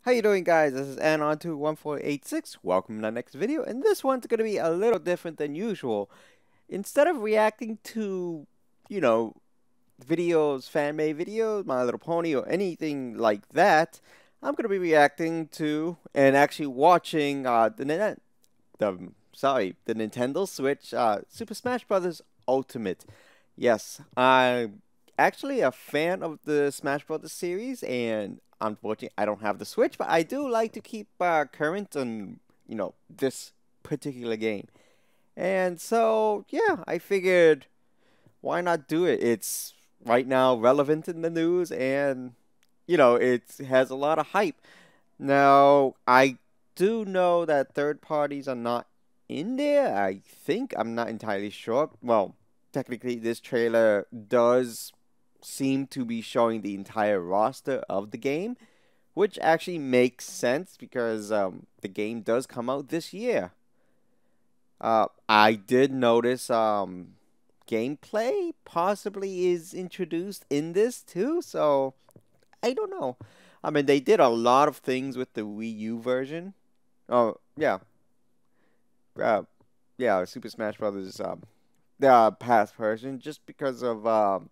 How you doing, guys? This is Anon21486. Welcome to the next video, and this one's going to be a little different than usual. Instead of reacting to, you know, videos, fan-made videos, My Little Pony, or anything like that, I'm going to be reacting to and actually watching the Nintendo Switch Super Smash Bros. Ultimate. Yes, I'm actually a fan of the Smash Bros. Series, and unfortunately, I don't have the Switch, but I do like to keep current on, this particular game. And so, yeah, I figured why not do it? It's right now relevant in the news, and, it has a lot of hype. Now, I do know that third parties are not in there. I think I'm not entirely sure. Well, technically, this trailer does seem to be showing the entire roster of the game, which actually makes sense because the game does come out this year. I did notice gameplay possibly is introduced in this too, so I don't know. I mean, they did a lot of things with the Wii U version. Oh, yeah. Uh, yeah, Super Smash Brothers, the past version, just because of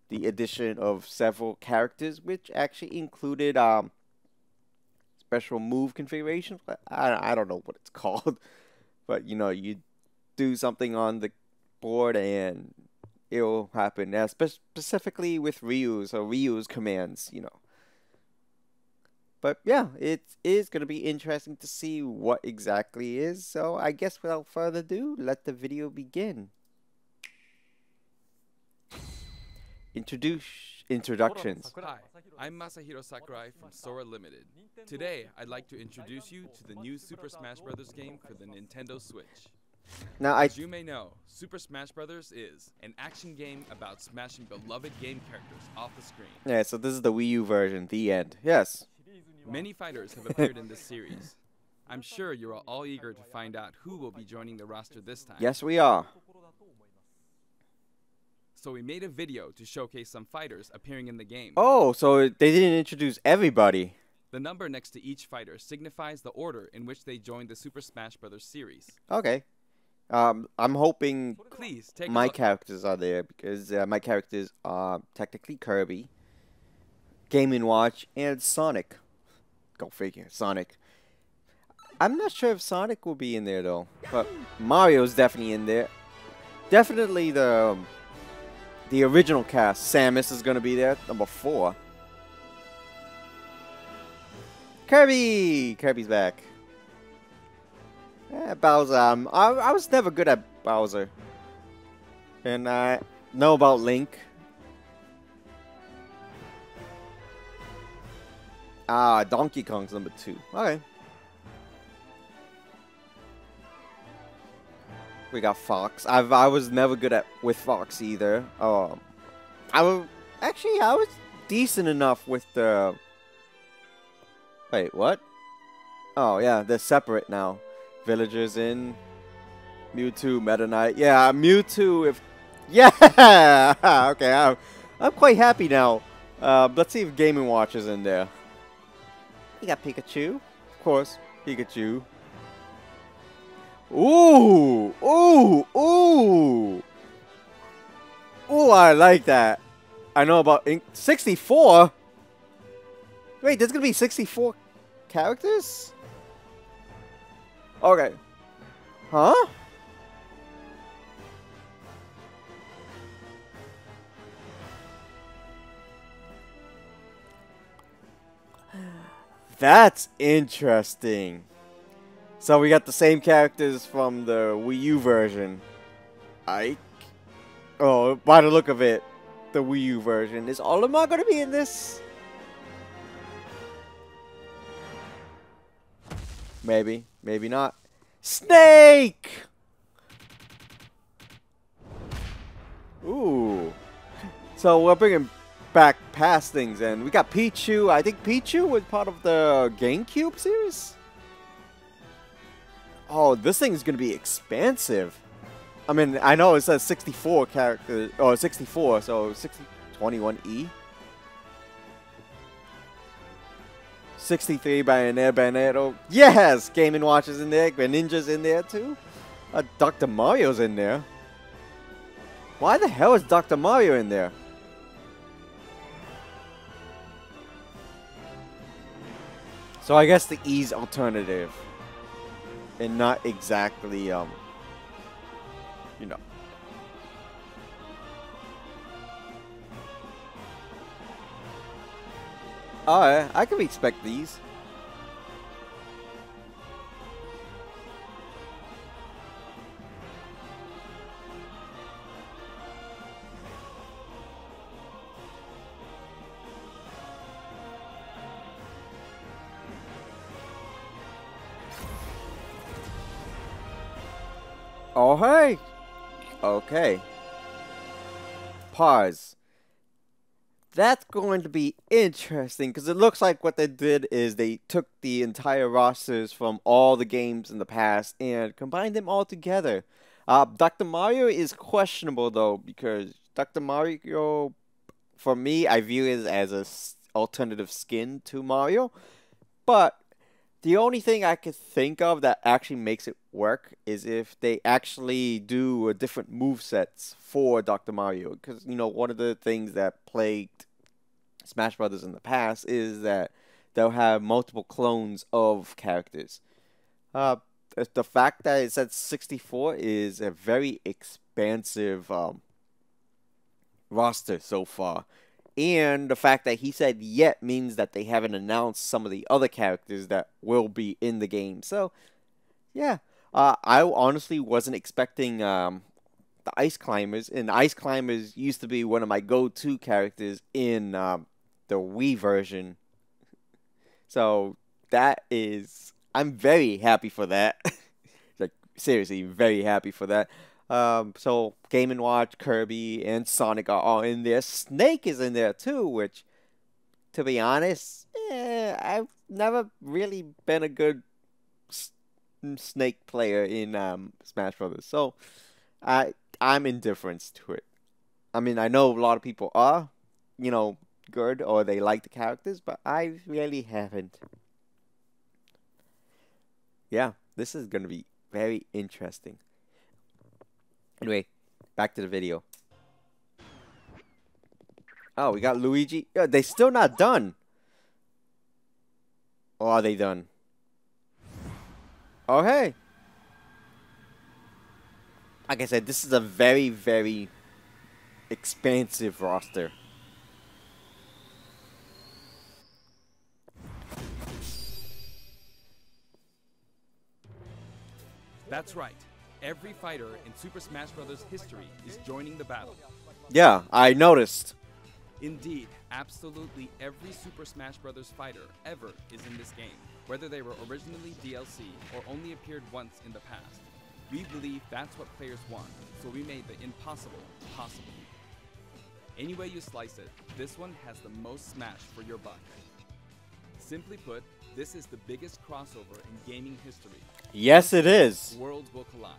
the addition of several characters, which actually included special move configurations. I don't know what it's called, but you do something on the board and it'll happen. Now, specifically with Ryu's commands. But yeah, it is going to be interesting to see what exactly is. So I guess without further ado, let the video begin. Introductions. Hi, I'm Masahiro Sakurai from Sora Limited. Today, I'd like to introduce you to the new Super Smash Bros. Game for the Nintendo Switch. Now, As you may know, Super Smash Bros. Is an action game about smashing beloved game characters off the screen. Yeah, so this is the Wii U version, the end. Yes. Many fighters have appeared in this series. I'm sure you're all eager to find out who will be joining the roster this time. Yes, we are. So we made a video to showcase some fighters appearing in the game. Oh, so they didn't introduce everybody. The number next to each fighter signifies the order in which they joined the Super Smash Bros. Series. Okay. I'm hoping Please take my a look. characters are there because my characters are technically Kirby, Game & Watch, and Sonic. Go figure, Sonic. I'm not sure if Sonic will be in there though, but Mario's definitely in there. Definitely the original cast. Samus is gonna be there, number 4. Kirby's back. Bowser. I was never good at Bowser, and I know about Link. Donkey Kong's number 2. Okay. We got Fox. I was never good with Fox either. I was decent enough with the. Wait, what? Oh yeah, they're separate now. Villagers in Mewtwo, Meta Knight. Yeah, Mewtwo. Yeah. Okay, I'm quite happy now. Let's see if Game & Watch is in there. You got Pikachu, of course. Pikachu. Ooh, ooh, ooh. Ooh, I like that. I know about 64. Wait, there's gonna be 64 characters? Okay. Huh? That's interesting. So we got the same characters from the Wii U version. Ike. Oh, by the look of it, the Wii U version. Is Olimar gonna be in this? Maybe. Maybe not. Snake! Ooh. So we're bringing back past things, and we got Pichu. I think Pichu was part of the GameCube series. Oh, this thing is gonna be expansive. I mean, I know it says 64 characters, or 64, so 21E. 63 Bayonetta. Yes! Game & Watch is in there. Greninja's in there too. Dr. Mario's in there. Why the hell is Dr. Mario in there? So I guess the E's alternative. And not exactly, you know. Alright, I can expect these. Oh, hey. Okay. Pause. That's going to be interesting because it looks like what they did is they took the entire rosters from all the games in the past and combined them all together. Dr. Mario is questionable though because Dr. Mario, for me, I view it as a alternative skin to Mario, but the only thing I could think of that actually makes it work is if they actually do a different movesets for Dr. Mario. Because, you know, one of the things that plagued Smash Brothers in the past is that they'll have multiple clones of characters. The fact that it's at 64 is a very expansive roster so far. And the fact that he said yet means that they haven't announced some of the other characters that will be in the game. So, yeah. I honestly wasn't expecting the Ice Climbers. And Ice Climbers used to be one of my go-to characters in the Wii version. So, that is... I'm very happy for that. Like, seriously, very happy for that. So Game & Watch, Kirby, and Sonic are all in there. Snake is in there too, which, to be honest, I've never really been a good Snake player in Smash Brothers. So I'm indifferent to it. I mean, I know a lot of people are, you know, good or they like the characters, but I really haven't. Yeah, this is gonna be very interesting. Anyway, back to the video. Oh, we got Luigi. Yeah, they still not done. Or are they done? Oh, hey. Like I said, this is a very, very expansive roster. That's right. Every fighter in Super Smash Bros. History is joining the battle. Yeah, I noticed. Indeed, absolutely every Super Smash Bros. Fighter ever is in this game, whether they were originally DLC or only appeared once in the past. We believe that's what players want, so we made the impossible possible. Any way you slice it, this one has the most Smash for your buck. Simply put, this is the biggest crossover in gaming history. Yes, it is. Worlds will collide.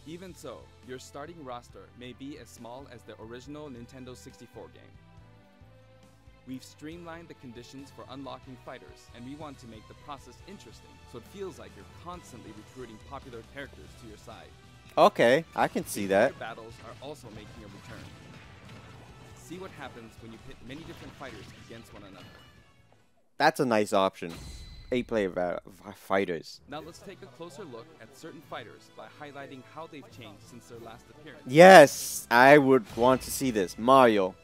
Even so, your starting roster may be as small as the original Nintendo 64 game. We've streamlined the conditions for unlocking fighters, and we want to make the process interesting, so it feels like you're constantly recruiting popular characters to your side. Okay, I can see that. Your battles are also making a return. See what happens when you pit many different fighters against one another. That's a nice option. 8-player fighters. Now let's take a closer look at certain fighters by highlighting how they've changed since their last appearance. Yes, I would want to see this. Mario.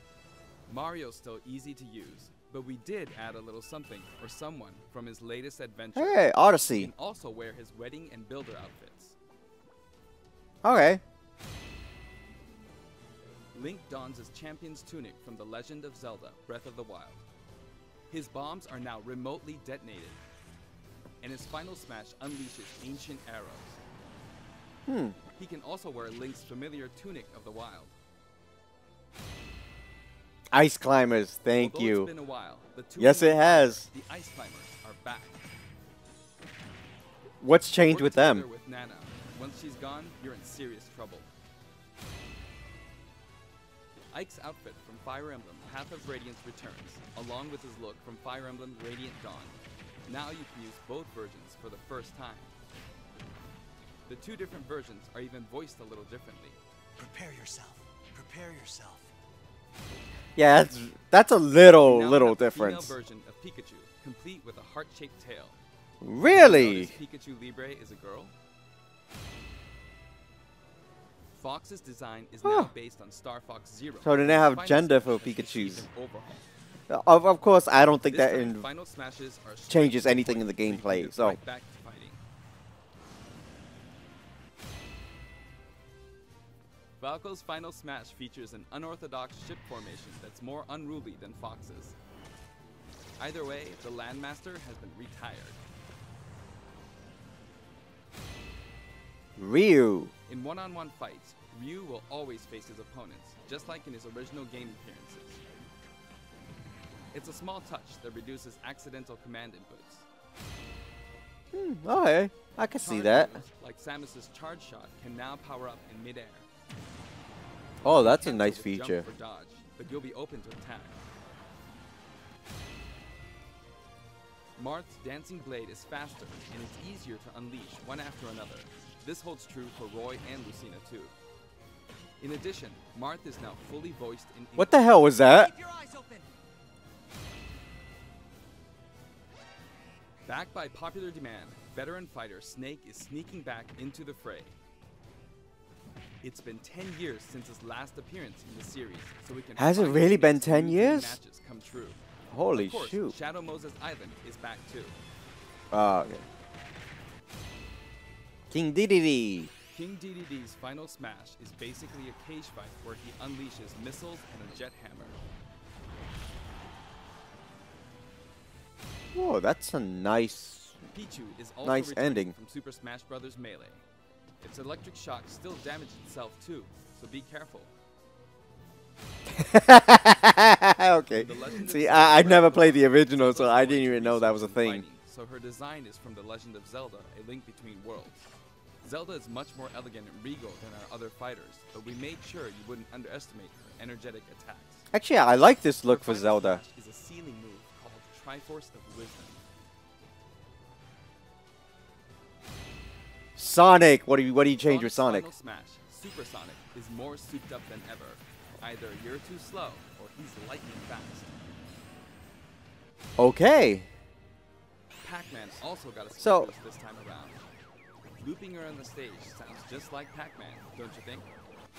Mario's still easy to use, but we did add a little something for someone from his latest adventure. Hey, He Odyssey. can also wear his wedding and builder outfits. Okay. Link dons his champion's tunic from The Legend of Zelda: Breath of the Wild. His bombs are now remotely detonated, and his final smash unleashes ancient arrows. He can also wear Link's familiar Tunic of the Wild. Ice Climbers, thank Although you. It's been a while, the two Yes, it has. The Ice Climbers are back. What's changed Work with them? together with Nana. Once she's gone, you're in serious trouble. Ike's outfit from Fire Emblem Path of Radiance returns, along with his look from Fire Emblem Radiant Dawn. Now you can use both versions for the first time. The two different versions are even voiced a little differently. Prepare yourself. Prepare yourself. Yeah, that's a little We now have the difference. female version of Pikachu, complete with a heart-shaped tail. Really? Notice Pikachu Libre is a girl? Fox's design is Huh. now based on Star Fox Zero. So they now have Final gender Smash for has received Pikachus. an overhaul. Of course, I don't think This that time, Final Smashes are straight changes to the anything in point, the so you can gameplay, get so- right back to fighting. Falco's Final Smash features an unorthodox ship formation that's more unruly than Fox's. Either way, the Landmaster has been retired. Ryu. In one-on-one fights, Ryu will always face his opponents, just like in his original game appearances. It's a small touch that reduces accidental command inputs. Okay, I can see Charge that. moves, like Samus's charge shot, can now power up in midair. Oh, that's a Cancel nice with feature. Jump for dodge, but you'll be open to attack. Marth's Dancing Blade is faster, and it's easier to unleash one after another. This holds true for Roy and Lucina too. In addition, Marth is now fully voiced in English. What the hell was that? Keep your eyes open. Backed by popular demand, veteran fighter Snake is sneaking back into the fray. It's been 10 years since his last appearance in the series, so we can Has it finally really make been some 10 new years? matches come true. Holy Of course, shoot. Shadow Moses Island is back too. Oh, okay. King Dedede. King Dedede's final smash is basically a cage fight where he unleashes missiles and a jet hammer. Oh, that's a nice. Pichu is also Nice returning ending. from Super Smash Bros. Melee. Its electric shock still damages itself too, so be careful. Okay. The Legend of See, Zelda I Breath never of the played the Wild original, is so also I going didn't to even know that was a research in thing. fighting, so her design is from The Legend of Zelda: A Link Between Worlds. Zelda is much more elegant and regal than our other fighters, but we made sure you wouldn't underestimate her energetic attacks. Actually, I like this look Her for final Zelda. smash is a ceiling move called Triforce of Wisdom. Sonic. What do you change with Sonic's Sonic? Final Smash, Super Sonic, is more souped up than ever. Either you're too slow, or he's lightning fast. Okay. Pac-Man also got a So- boost this time around. Looping around the stage sounds just like Pac-Man, don't you think?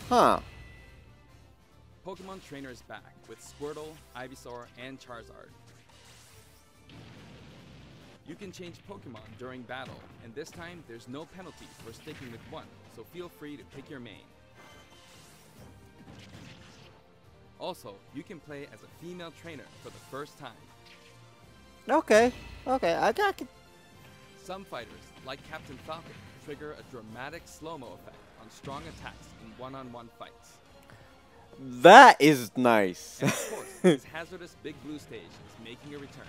Huh. Pokemon Trainer is back with Squirtle, Ivysaur, and Charizard. You can change Pokemon during battle, and this time there's no penalty for sticking with one, so feel free to pick your main. Also, you can play as a female trainer for the first time. Okay. Okay. I got. Some fighters, like Captain Falcon, trigger a dramatic slow-mo effect on strong attacks in one-on-one fights. That is nice. And of course, his hazardous Big Blue stage is making a return.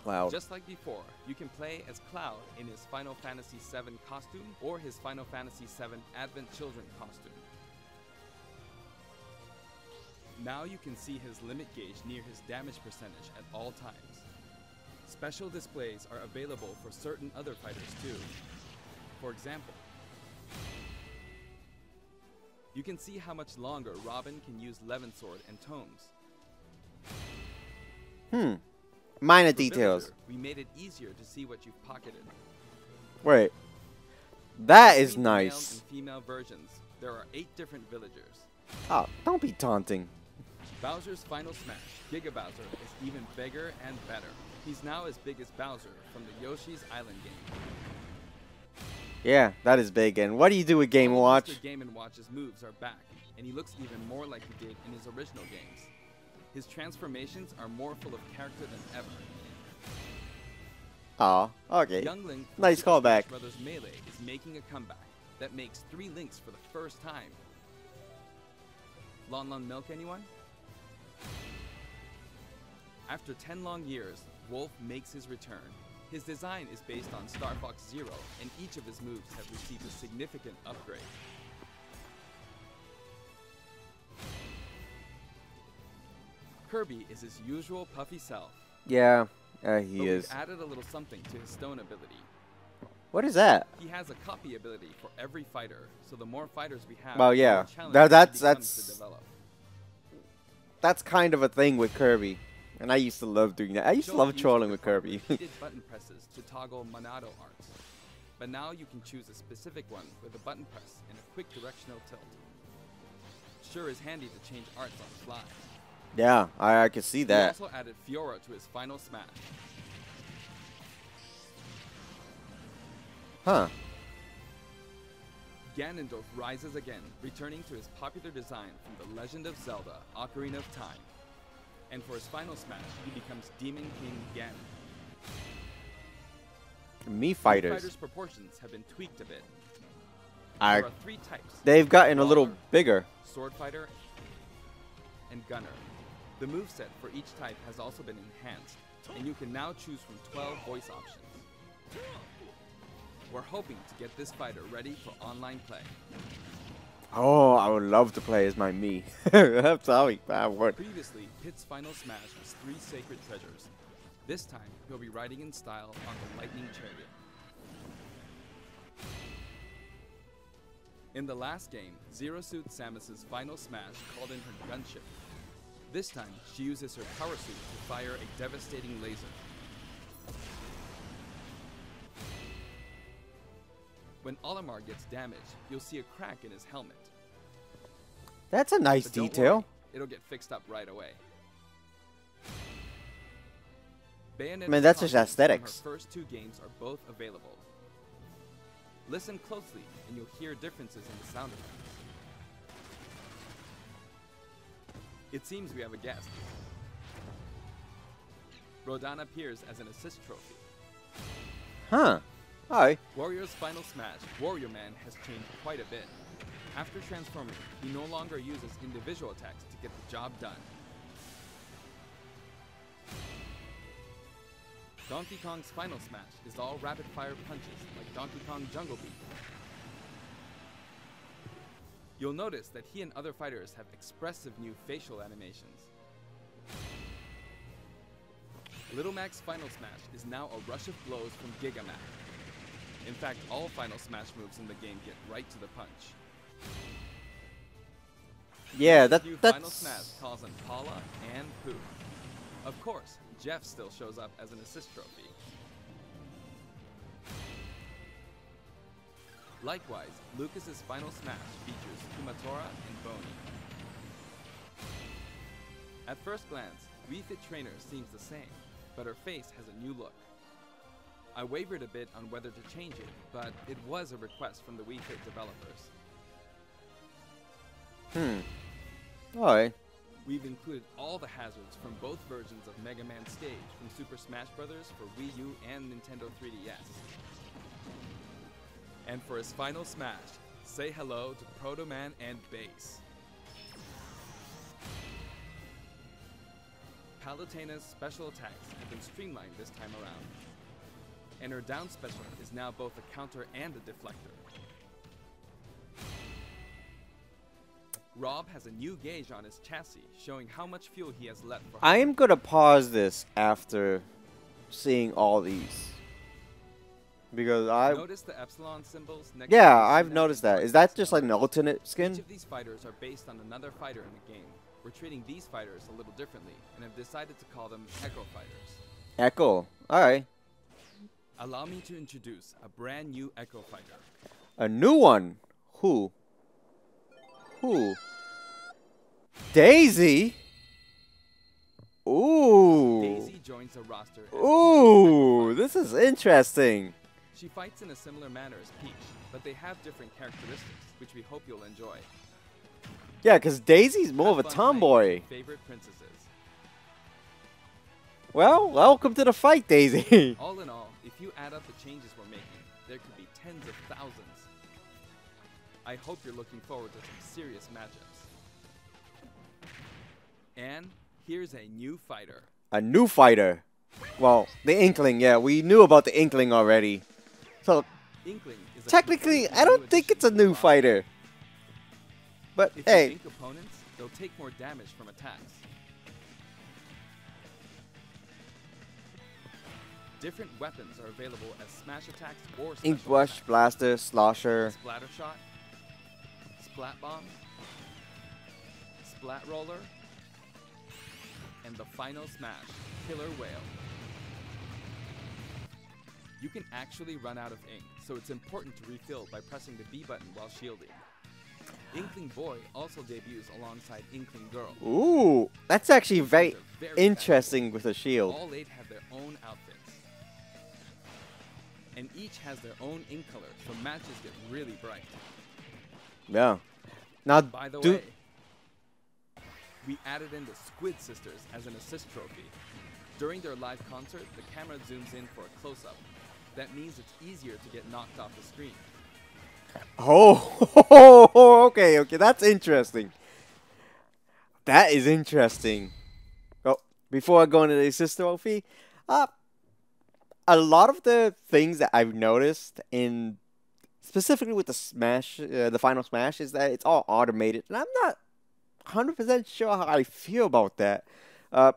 Cloud. Just like before, you can play as Cloud in his Final Fantasy VII costume or his Final Fantasy VII Advent Children costume. Now you can see his limit gauge near his damage percentage at all times. Special displays are available for certain other fighters too. For example, you can see how much longer Robin can use Levin Sword and Tomes. Minor For details. Villager, we made it easier to see what you've pocketed. Wait. That is Between the male nice. and female versions, there are 8 different villagers. Oh, don't be taunting. Bowser's final smash, Giga Bowser, is even bigger and better. He's now as big as Bowser from the Yoshi's Island game. Yeah, that is big. And what do you do with Game All of Watch? Mr. Game & Watch's moves are back, and he looks even more like he did in his original games. His transformations are more full of character than ever. Oh, okay. Young Link from Nice Super callback. Smash Bros. Melee is making a comeback that makes 3 links for the first time. Lon Lon Milk, anyone? After 10 long years, Wolf makes his return. His design is based on Star Fox Zero, and each of his moves have received a significant upgrade. Kirby is his usual puffy self, Yeah, but he we've is. added a little something to his stone ability. What is that? He has a copy ability for every fighter, so the more fighters we have, Well, the yeah. more challenging That's- it becomes that's- to develop. That's kind of a thing with Kirby. And I used to love doing that. I used to Joe love used trolling to with perform Kirby. repeated button presses to toggle Monado arts. But now you can choose a specific one with a button press and a quick directional tilt. Sure is handy to change arts on the fly. Yeah, I can see He that. also added Fiora to his final smash. Huh. Ganondorf rises again, returning to his popular design from The Legend of Zelda: Ocarina of Time. And for his final smash, he becomes Demon King Ganon. Me The fighters. fighters' proportions have been tweaked a bit. I, There are 3 types. they've gotten a little Brawler, bigger. Sword Fighter, and Gunner. The moveset for each type has also been enhanced, and you can now choose from 12 voice options. We're hoping to get this fighter ready for online play. Oh, I would love to play as my me. I'm sorry, I would. Previously, Pit's final smash was 3 sacred treasures. This time, he'll be riding in style on the Lightning Chariot. In the last game, Zero Suit Samus's final smash called in her gunship. This time, she uses her power suit to fire a devastating laser. When Olimar gets damaged, you'll see a crack in his helmet. That's a nice But don't detail. worry, it'll get fixed up right away. Bayonetta's Man, that's just costumes aesthetics. From her first 2 games are both available. Listen closely, and you'll hear differences in the sound effects. It seems we have a guest. Rodan appears as an assist trophy. Huh. Alright. Warrior's final smash, Warrior Man, has changed quite a bit. After transforming, he no longer uses individual attacks to get the job done. Donkey Kong's final smash is all rapid-fire punches like Donkey Kong Jungle Beat. You'll notice that he and other fighters have expressive new facial animations. Little Mac's final smash is now a rush of blows from Giga Mac. In fact, all final smash moves in the game get right to the punch. Yeah, New final smash that's... calls on Paula and Pooh. Of course, Jeff still shows up as an assist trophy. Likewise, Lucas's final smash features Kumatora and Boney. At first glance, Wii Fit Trainer seems the same, but her face has a new look. I wavered a bit on whether to change it, but it was a request from the Wii Fit developers. Alright. We've included all the hazards from both versions of Mega Man Stage from Super Smash Bros. For Wii U and Nintendo 3DS. And for his final smash, say hello to Proto Man and Bass. Palutena's special attacks have been streamlined this time around. And her down special is now both a counter and a deflector. Rob has a new gauge on his chassis, showing how much fuel he has left for I am gonna pause this after seeing all these. Because I... Notice the epsilon symbols next Yeah, to the I've synaptic noticed that. Is parts that just like an alternate Each skin? of these fighters are based on another fighter in the game. We're treating these fighters a little differently, and have decided to call them Echo Fighters. Echo. Alright. Allow me to introduce a brand new Echo Fighter. A new one. Who? Daisy? Ooh. Daisy joins the roster as Ooh, this is interesting. She fights in a similar manner as Peach, but they have different characteristics, which we hope you'll enjoy. Yeah, because Daisy's more of Have a fun playing with tomboy. your favorite princesses. Well, welcome to the fight, Daisy. All in all, if you add up the changes we're making, there could be tens of thousands. I hope you're looking forward to some serious matchups. And here's a new fighter. A new fighter. Well, the Inkling, yeah, we knew about the Inkling already. So, Inkling is a technically, completely I new don't think it's a addition to new the roster. fighter. But, If you hey, ink opponents, they'll take more damage from attacks. Different weapons are available as smash attacks or special Ink Brush, attacks. Blaster, Slosher. Splatter Shot, Splat Bomb, Splat Roller, and the final smash, Killer Whale. You can actually run out of ink, so it's important to refill by pressing the B button while shielding. Inkling Boy also debuts alongside Inkling Girl. Ooh, that's actually very These are very interesting with a shield. All 8 have their own outfits. And each has their own ink color, so matches get really bright. Yeah. Now, By the way, we added in the Squid Sisters as an assist trophy. During their live concert, the camera zooms in for a close-up. That means it's easier to get knocked off the screen. Oh, okay, that's interesting. That is interesting. Oh, before I go into the assist trophy, a lot of the things that I've noticed in specifically with the Smash, the final Smash, is that it's all automated, and I'm not 100% sure how I feel about that.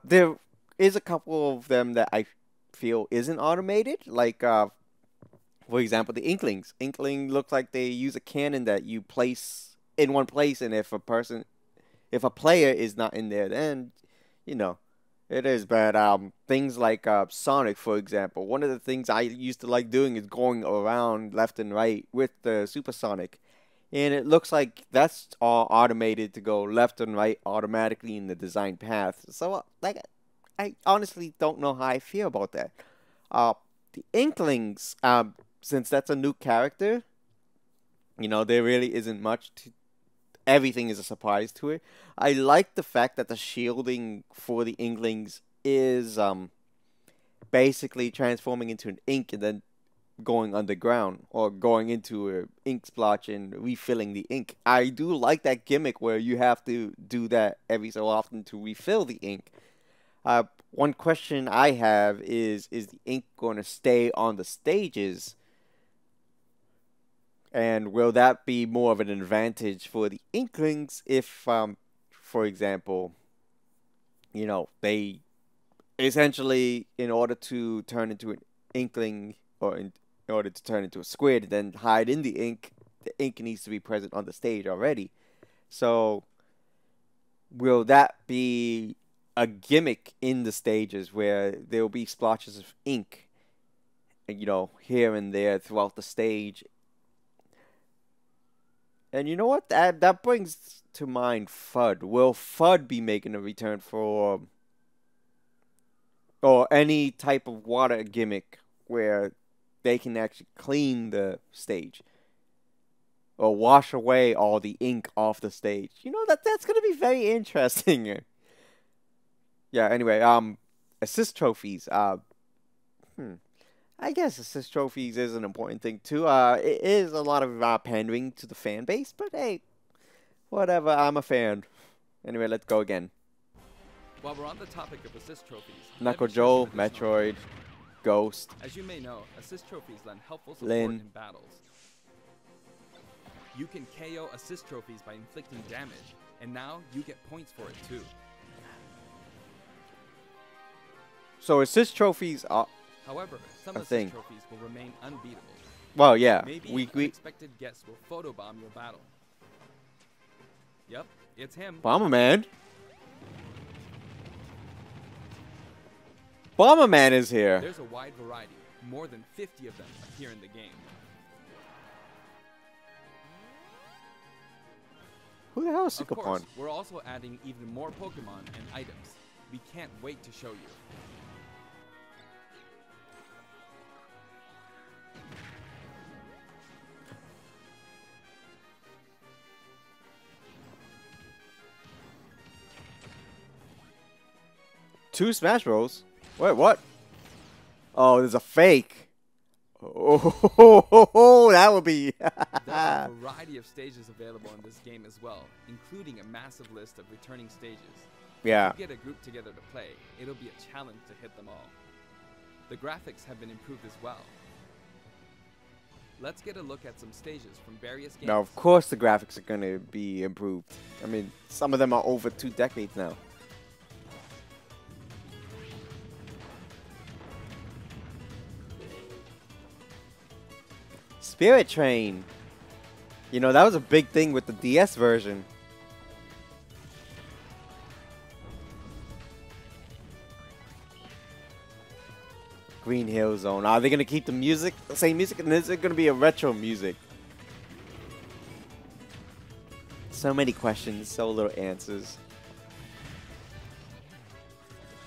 There is a couple of them that I feel isn't automated, like for example, the Inklings. Inkling looks like they use a cannon that you place in one place, and if a player is not in there, then you know. It is, but things like Sonic, for example, one of the things I used to like doing is going around left and right with the Supersonic, and it looks like that's all automated to go left and right automatically in the design path. So, like, I honestly don't know how I feel about that. The Inklings, since that's a new character, there really isn't much to. Everything is a surprise to it. I like the fact that the shielding for the Inklings is basically transforming into an ink and then going underground or going into an ink splotch and refilling the ink. I do like that gimmick where you have to do that every so often to refill the ink. One question I have is the ink going to stay on the stages? And will that be more of an advantage for the Inklings if, for example, they essentially, in order to turn into an Inkling or in order to turn into a squid, then hide in the ink needs to be present on the stage already. So, will that be a gimmick in the stages where there will be splotches of ink, here and there throughout the stage? And you know what? That brings to mind FUD. Will FUD be making a return for or any type of water gimmick where they can actually clean the stage or wash away all the ink off the stage? That's gonna be very interesting. Yeah. Anyway, assist trophies. I guess assist trophies is an important thing too. It is a lot of pandering to the fan base, but hey, whatever. I'm a fan. Anyway, let's go again. While we're on the topic of assist trophies, Knuckle Joe, Metroid, Ghost. As you may know, assist trophies lend helpful support Lyn. in battles. You can KO assist trophies by inflicting damage, and now you get points for it too. So assist trophies are. However, some A assist thing. trophies will remain unbeatable. Well, yeah. Maybe We an unexpected guest will photobomb your battle. Yep, it's him. Bomberman. Bomberman is here. There's a wide variety. More than 50 of them appear in the game. Who the hell is Of course, Sukapon? we're also adding even more Pokemon and items. We can't wait to show you. Two Smash Bros. Wait, what? Oh, there's a fake. Oh, that would be. There are a variety of stages available in this game as well, including a massive list of returning stages. Yeah. If you get a group together to play, it'll be a challenge to hit them all. The graphics have been improved as well. Let's get a look at some stages from various games. Now, of course, the graphics are going to be improved. I mean, some of them are over 2 decades now. Spirit Train. You know, that was a big thing with the DS version. Green Hill Zone. Are they going to keep the music, the same music? And is it going to be a retro music? So many questions, so little answers.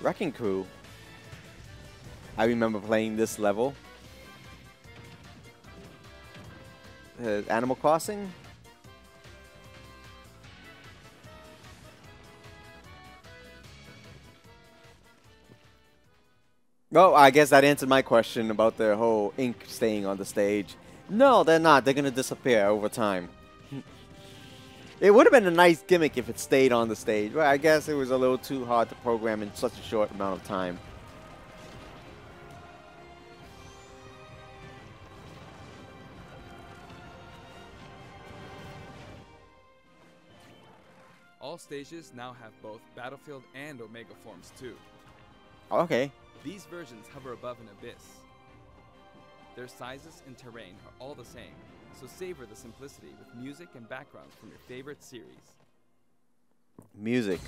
Wrecking Crew. I remember playing this level. Animal Crossing? Well, I guess that answered my question about the whole ink staying on the stage. No, they're not. They're going to disappear over time. It would have been a nice gimmick if it stayed on the stage, but I guess it was a little too hard to program in such a short amount of time. All stages now have both Battlefield and Omega forms too. Okay. These versions hover above an abyss. Their sizes and terrain are all the same, so savor the simplicity with music and backgrounds from your favorite series. Music.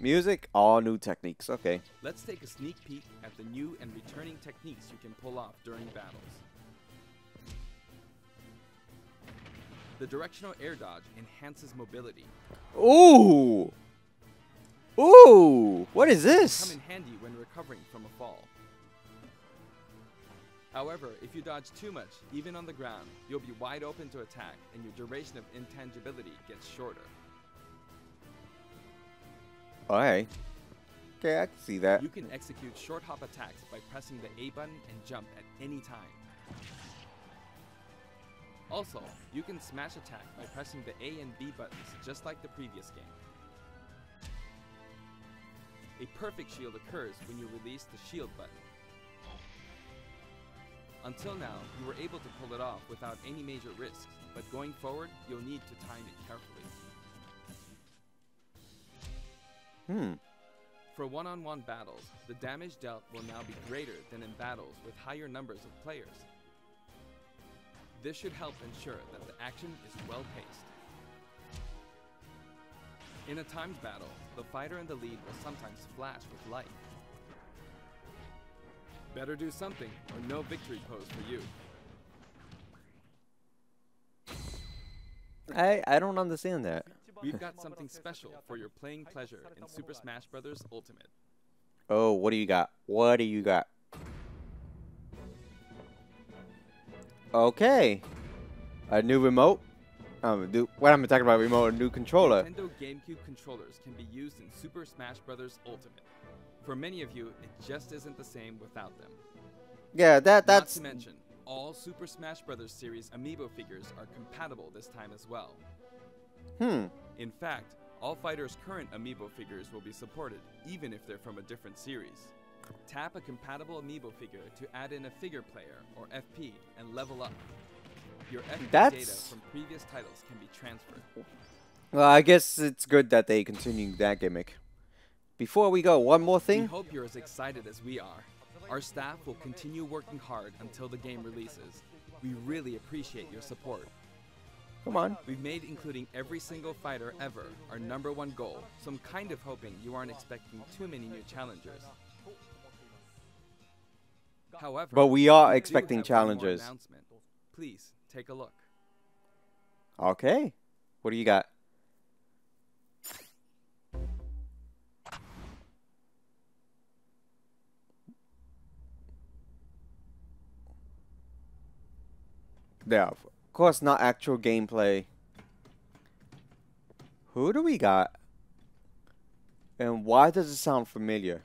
Music, all new techniques. Okay. Let's take a sneak peek at the new and returning techniques you can pull off during battles. The directional air dodge enhances mobility. Ooh! Ooh! What is Come this? in handy when recovering from a fall. However, if you dodge too much, even on the ground, you'll be wide open to attack and your duration of intangibility gets shorter. Alright. Okay, I can see that. You can execute short hop attacks by pressing the A button and jump at any time. Also, you can smash attack by pressing the A and B buttons just like the previous game. A perfect shield occurs when you release the shield button. Until now, you were able to pull it off without any major risks, but going forward, you'll need to time it carefully. For one-on-one battles, the damage dealt will now be greater than in battles with higher numbers of players. This should help ensure that the action is well-paced. In a timed battle, the fighter in the lead will sometimes flash with light. Better do something, or no victory pose for you. I don't understand that. We've got something special for your playing pleasure in Super Smash Bros. Ultimate. Oh, what do you got? What do you got? Okay. A new remote? What am I talking about? Remote, a new controller. Nintendo GameCube controllers can be used in Super Smash Bros. Ultimate. For many of you, it just isn't the same without them. Yeah, that's... Not to mention, all Super Smash Bros. Series amiibo figures are compatible this time as well. In fact, all fighters' current amiibo figures will be supported, even if they're from a different series. Tap a compatible amiibo figure to add in a figure player, or FP, and level up. Your FP data from previous titles can be transferred. Well, I guess it's good that they continue that gimmick. Before we go, one more thing. We hope you're as excited as we are. Our staff will continue working hard until the game releases. We really appreciate your support. Come on. We've made including every single fighter ever our #1 goal, so I'm kind of hoping you aren't expecting too many new challengers. However, But we are do expecting have one more challengers. announcement. Please take a look. Okay. What do you got? Yeah, of course not actual gameplay. Who do we got? And why does it sound familiar?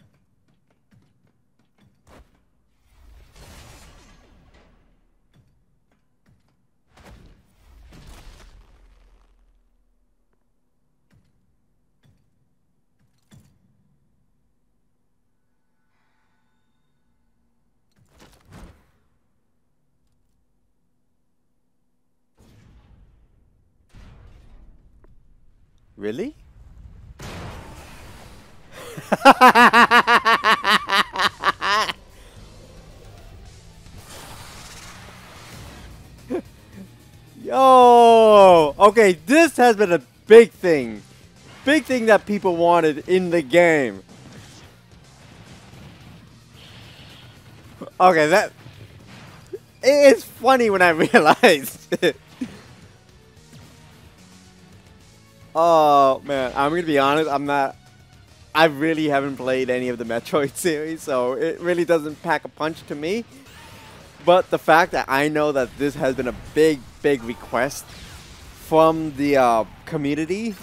Really? Okay, this has been a big thing. Big thing that people wanted in the game. Okay, that... It's funny when I realized. Oh, man. I'm gonna be honest, I really haven't played any of the Metroid series, so it really doesn't pack a punch to me. But the fact that I know that this has been a big, big request from the community,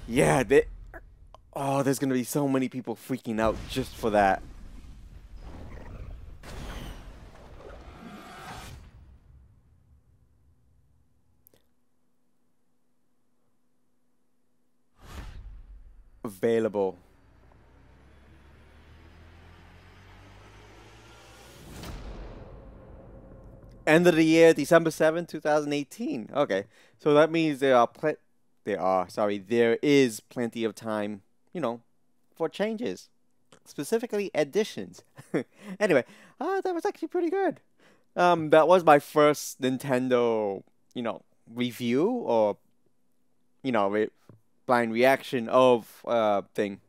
yeah, there's gonna be so many people freaking out just for that. Available. End of the year, December 7th, 2018. Okay. So that means there is plenty of time, for changes. Specifically additions. Anyway, that was actually pretty good. That was my first Nintendo, review or, blind reaction of thing.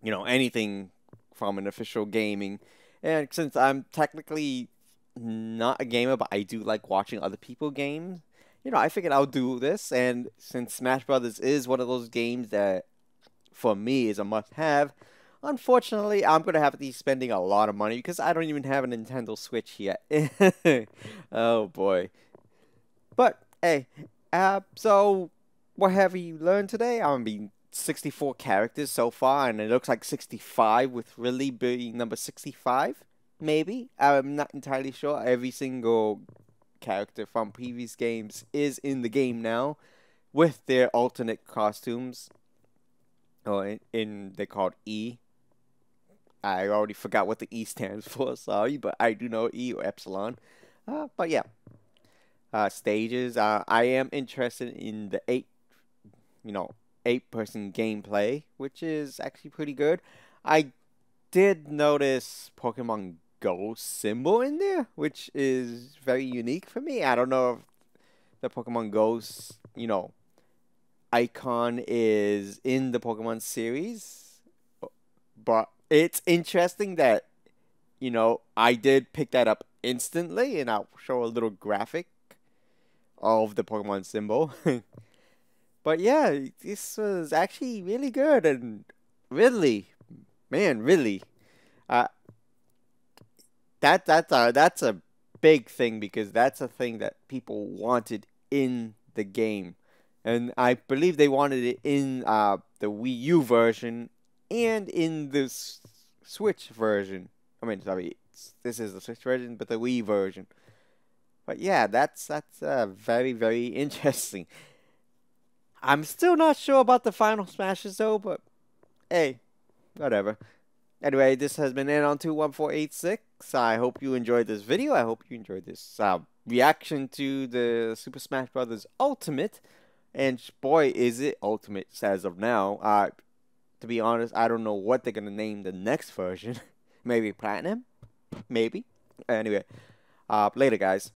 Anything from an official gaming. And since I'm technically not a gamer, but I do like watching other people game, I figured I'll do this. And since Smash Brothers is one of those games that, for me, is a must-have, unfortunately, I'm going to have to be spending a lot of money because I don't even have a Nintendo Switch yet. Oh, boy. But, hey, so what have you learned today? I mean, 64 characters so far, and it looks like 65 with Ridley being number 65, maybe. I'm not entirely sure. Every single character from previous games is in the game now with their alternate costumes. Or they're called E. I already forgot what the E stands for, sorry, but I do know E or Epsilon. But yeah. Stages. I am interested in the 8-person gameplay, which is actually pretty good. I did notice Pokemon Go symbol in there, which is very unique for me. I don't know if the Pokemon Go's, icon is in the Pokemon series, but it's interesting that, I did pick that up instantly, and I'll show a little graphic of the Pokemon symbol. But yeah, this was actually really good, and Ridley, man, really, uh, that's a big thing because that's a thing that people wanted in the game, and I believe they wanted it in the Wii U version and in the Switch version. I mean, sorry, this is the Switch version, but the Wii version. But yeah, that's very, very interesting. I'm still not sure about the final smashes though, but hey, whatever. Anyway, this has been Anon21486. I hope you enjoyed this video. I hope you enjoyed this reaction to the Super Smash Bros. Ultimate. And boy, is it Ultimate as of now. To be honest, I don't know what they're going to name the next version. Maybe Platinum? Maybe. Anyway, later guys.